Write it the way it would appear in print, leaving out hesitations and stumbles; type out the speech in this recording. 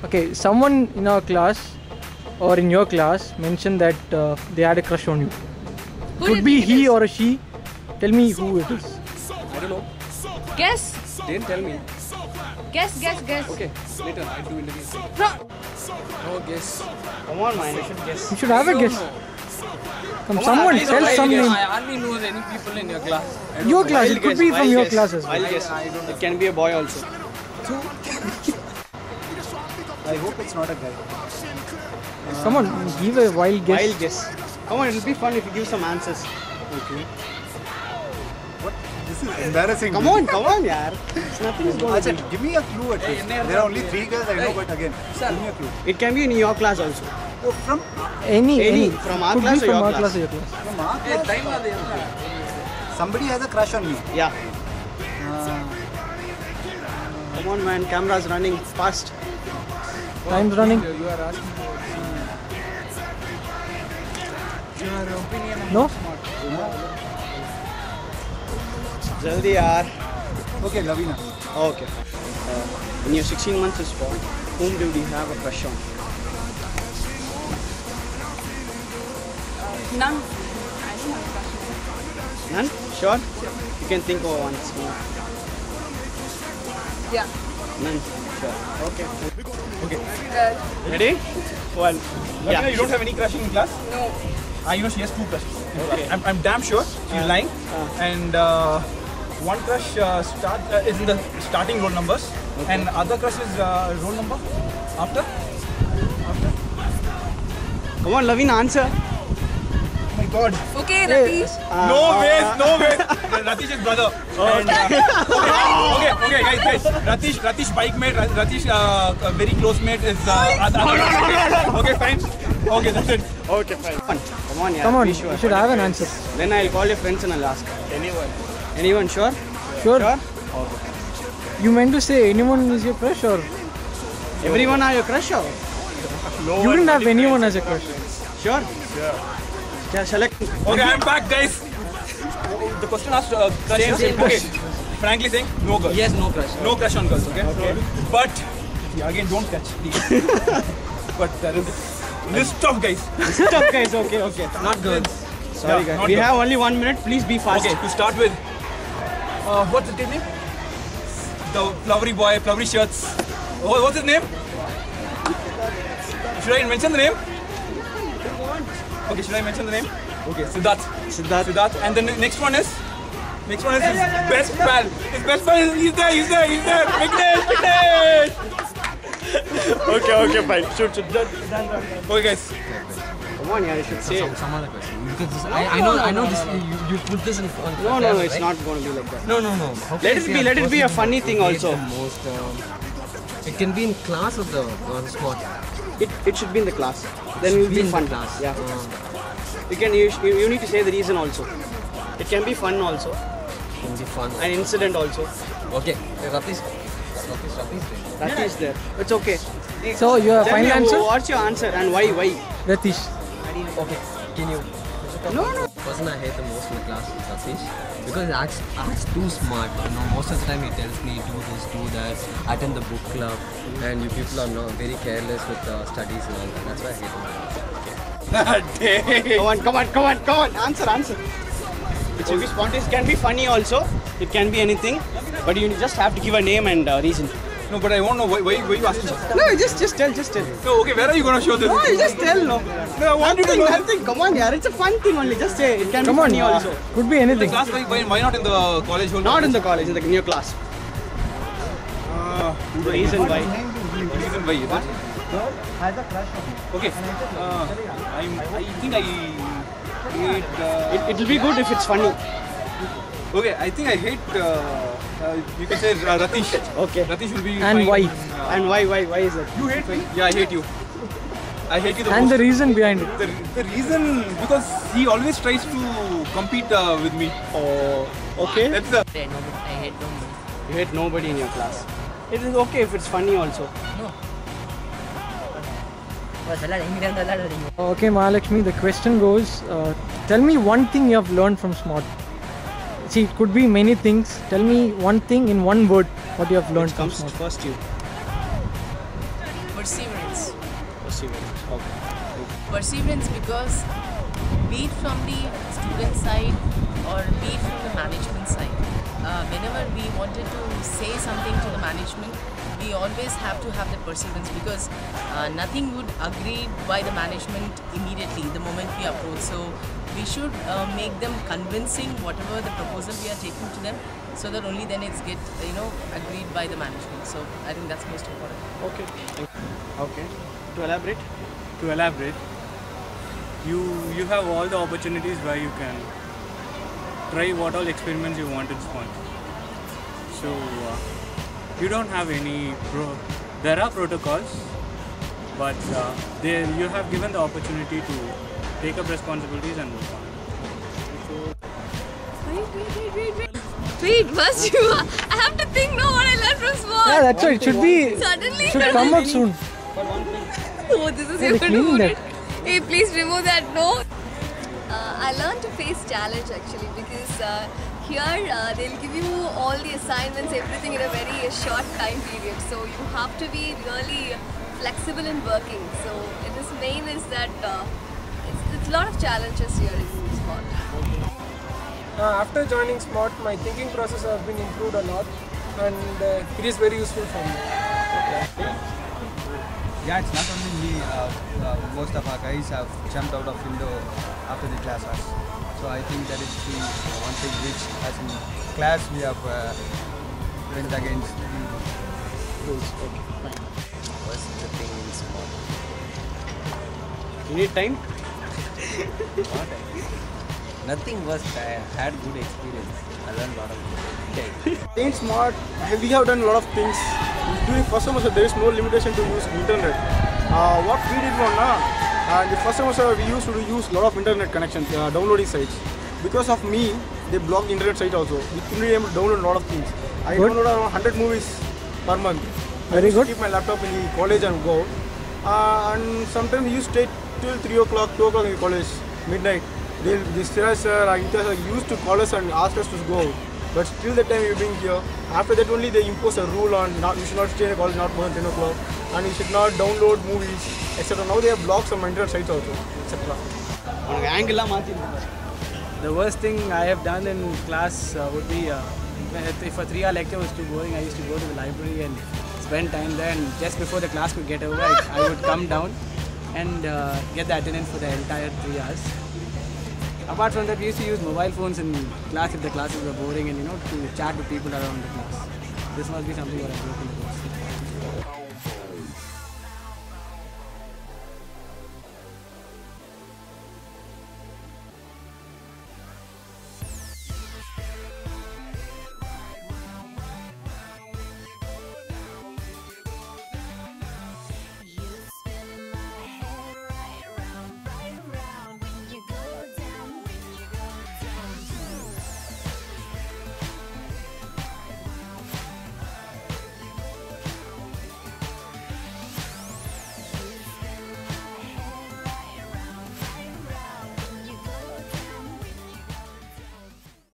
Okay, someone in our class or in your class mentioned that they had a crush on you. Could be he or a she. Tell me who it is. I don't know. Guess. Didn't tell me. Guess. Okay, later I'll do interview. No guess. Come on, man. You should guess. You should have a guess. Come, someone Please, tell I'll some guess. name. I hardly know any people in your class. Your class. It could be from your class as well. I'll guess. It can be a boy also. I hope it's not a guy. Come on, give a wild guess. Wild guess. Come on, it'll be fun if you give some answers. Okay. What? This is embarrassing. Come on, yaar. Nothing is going Achha, to give me a clue at least. There are only 3 girls I know, but again, give me a clue. be. It can be in your class also. Oh, from Any. From our Could class be or from your our class? class or your class. from our class. Somebody has a crush on me. Yeah. Come on, man. Camera's running fast. Time's running. You are asking for your opinion. No? Jaldi, yaar. Okay, Lavina. Okay. When you're 16 months is born, whom do you have a crush on? None. None? Sure? You can think of once more. Yeah. None? Sure. Okay. Ready? Well, Yeah. you don't have any crush in class? No. You know she has 2 crushes. Okay. I'm damn sure she's lying. And one crush is in the starting roll numbers, and other crush is roll number after. Come on, Lavin, answer. Oh my God! Okay, Ratish. No way! Ratish's brother. And, okay, guys. Ratish bike mate. Ratish very close mate is. Okay, fine. Okay, that's it. Okay, fine. Come on, yeah. Come on, be you sure. should have an answer. Then I'll call your friends and I'll ask. Anyone? Anyone, sure? Sure? Sure? You meant to say anyone is your crush or? Everyone are your crush or? You didn't have anyone as a crush. Sure? Yeah, select. Okay, I'm back, guys. The question asked crush. Same Okay. Frankly saying, no girls. Yes, no crush. No crush on girls, okay? But, again, don't catch, please. But there is list of guys. Tough guys, okay. Not girls. Sorry, Yeah, guys. not We girls. have only 1 minute. Please be fast. Okay, to start with, what's his name? The flowery boy, flowery shirts. What's his name? Should I mention the name? Okay, should I mention the name? Okay, Siddharth. And then the next one is his best pal. His best pal is he's there. Vignesh. Okay, fine. Shoot. Done. Okay, guys. Come on, yeah, you should say it. Some other question. Because I know this. You put this in. No, it's not going to be like that. No. How can Let I it say be- let it be a person funny who thing hates also. the most, it can be in class or the sport. It should be in the class. Then it will be in fun. class. Yeah. You need to say the reason also. It can be fun also. Can be fun. An incident also. Okay. Ratish. That is there. It's okay. So your Tell me final answer? what's your answer and why? Ratish. Okay. Can you? No. The person I hate the most in the class is Ratish. Because he acts too smart. Most of the time he tells me do this, do that, attend the book club, and you people are not very careless with studies and all that. That's why I hate him. Come on. Answer. It should be spontaneous. It can be funny also. It can be anything. But you just have to give a name and reason. No, but I won't know why you asking that. No, just tell. So, okay, where are you going to show this? No, you just tell. No, I want you to know. nothing. Come on, yeah. It's a fun thing only. Just say it can Come be on, funny also. could be In the anything. class, why not in the college? Not in the college, in your class. The reason why. Reason why is it? Has a crush on me. Okay. I think I hate. It'll be good if it's funny. Okay, I think I hate. You can say Ratish. Okay. Ratish will be. And fine. why? And why is it? You hate me? Yeah, I hate you. I hate you the And most. the reason behind it. The reason because he always tries to compete with me. Oh, okay. That's the. I hate nobody. You hate nobody in your class. It is okay if it's funny also. Okay, Mahalakshmi, the question goes, tell me one thing you have learned from Smart. See, it could be many things. Tell me one thing in one word what you have learned Which from comes Smart. first you. Perseverance. Perseverance. Okay. Perseverance because be it from the student side or be it from the management side, whenever we wanted to say something to the management, we always have to have the perseverance because nothing would agree by the management immediately the moment we approach. So we should make them convincing whatever the proposal we are taking to them, so that only then it's get agreed by the management. So I think that's most important. Okay. Okay. To elaborate. To elaborate, you have all the opportunities where you can try what all experiments you want in Sponge. So you don't have any there are protocols, but you have given the opportunity to take up responsibilities and move on. Wait, must you? I have to think. No, what I learned from Sponge. Yeah, that's right. It should be. Suddenly. Should come out soon. Oh, this is Hey, your they're cleaning favorite. that. Hey, please remove that. No. I learned to face challenge actually because here they'll give you all the assignments, everything in a very short time period. So you have to be really flexible in working. So this main is that it's a lot of challenges here in Spot. After joining Smart, my thinking process has been improved a lot, and it is very useful for me. Yeah, it's not only me. Most of our guys have jumped out of window after the class hours. So I think that is the one thing which, as in class, we have went against the rules. What's the thing in sport? You need time? Nothing was bad. I had good experience. I learned a lot of things. In Smart, we have done a lot of things. During first semester, there is no limitation to use internet. What we did was in the first semester, we used to use a lot of internet connections, downloading sites. Because of me, they blocked the internet site also. We couldn't be able to download a lot of things. I downloaded around 100 movies per month. Very good. Keep my laptop in the college and go. And sometimes we used to stay till 3 o'clock, 2 o'clock in the college, midnight. The sir used to call us and ask us to go. But till the time we've been here, after that only they impose a rule on you should not stay in the college not more than 10 o'clock and you should not download movies, etc. Now they have blocked some internet sites also, etc. The worst thing I have done in class would be if a 3-hour lecture was too boring, I used to go to the library and spend time there, and just before the class could get over, I would come down and get the attendance for the entire 3 hours. Apart from that, we used to use mobile phones in class if the classes were boring and to chat with people around the class. This must be something that I broke in the course.